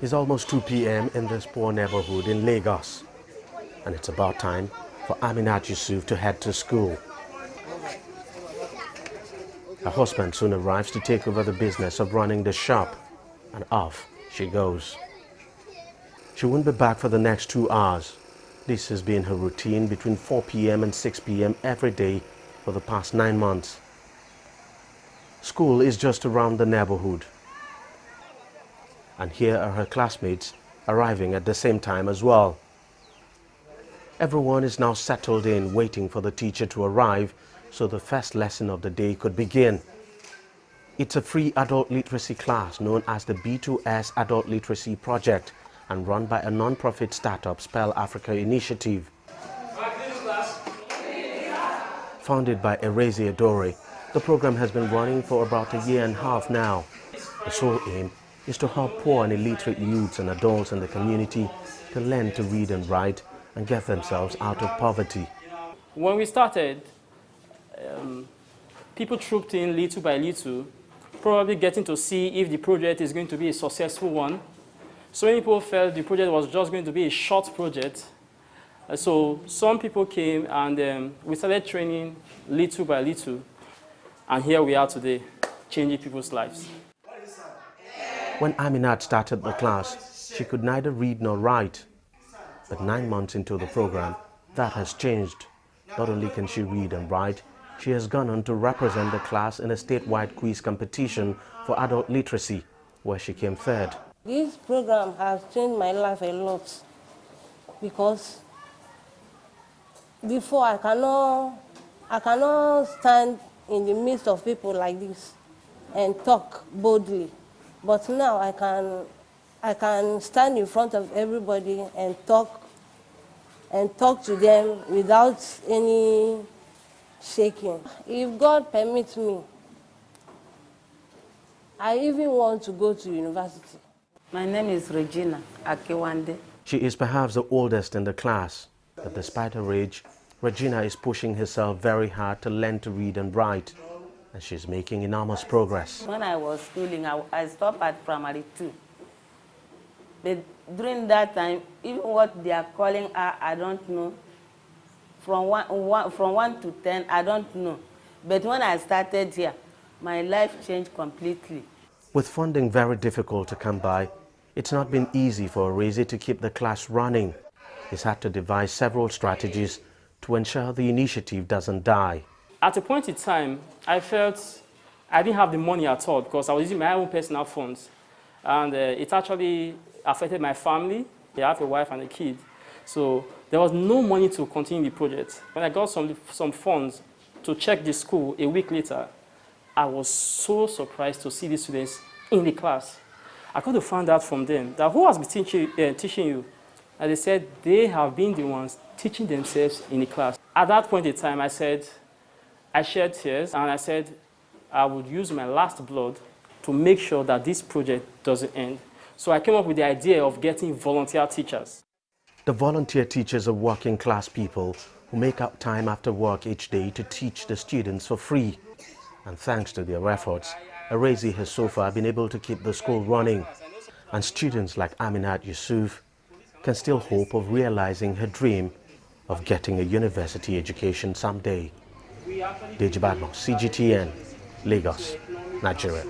It's almost 2 p.m. in this poor neighborhood in Lagos, and it's about time for Aminat Yusuf to head to school. Her husband soon arrives to take over the business of running the shop, and off she goes. She won't be back for the next 2 hours. This has been her routine between 4 p.m. and 6 p.m. every day for the past 9 months. School is just around the neighborhood, and here are her classmates arriving at the same time as well. Everyone is now settled in, waiting for the teacher to arrive so the first lesson of the day could begin. It's a free adult literacy class known as the B2S Adult Literacy Project and run by a non-profit startup, Spell Africa Initiative. Founded by Erezi Adore, the program has been running for about a year and a half now. The sole aim is to help poor and illiterate youths and adults in the community to learn to read and write and get themselves out of poverty. When we started, people trooped in little by little, probably getting to see if the project is going to be a successful one. So many people felt the project was just going to be a short project. So some people came and we started training little by little. And here we are today, changing people's lives. When Aminat started the class, she could neither read nor write. But 9 months into the program, that has changed. Not only can she read and write, she has gone on to represent the class in a statewide quiz competition for adult literacy, where she came third. This program has changed my life a lot because before I cannot stand in the midst of people like this and talk boldly. But now I can stand in front of everybody and talk to them without any shaking. If God permits me, I even want to go to university. My name is Regina Akiwande. She is perhaps the oldest in the class, but despite her age, Regina is pushing herself very hard to learn to read and write, and she's making enormous progress. When I was schooling, I stopped at primary 2. But during that time, even what they are calling her, I don't know. From 1 to 10, I don't know. But when I started here, my life changed completely. With funding very difficult to come by, it's not been easy for Erezi to keep the class running. He's had to devise several strategies to ensure the initiative doesn't die. At a point in time, I felt I didn't have the money at all because I was using my own personal funds. And it actually affected my family. I have a wife and a kid. So there was no money to continue the project. When I got some funds to check the school a week later, I was so surprised to see the students in the class. I could have found out from them that who has been teaching you? And they said they have been the ones teaching themselves in the class. At that point in time, I shed tears and I said I would use my last blood to make sure that this project doesn't end. So I came up with the idea of getting volunteer teachers. The volunteer teachers are working class people who make up time after work each day to teach the students for free. And thanks to their efforts, Erezi has so far been able to keep the school running. And students like Aminat Yusuf can still hope of realizing her dream of getting a university education someday. Deji Badmo, CGTN, Lagos, Nigeria.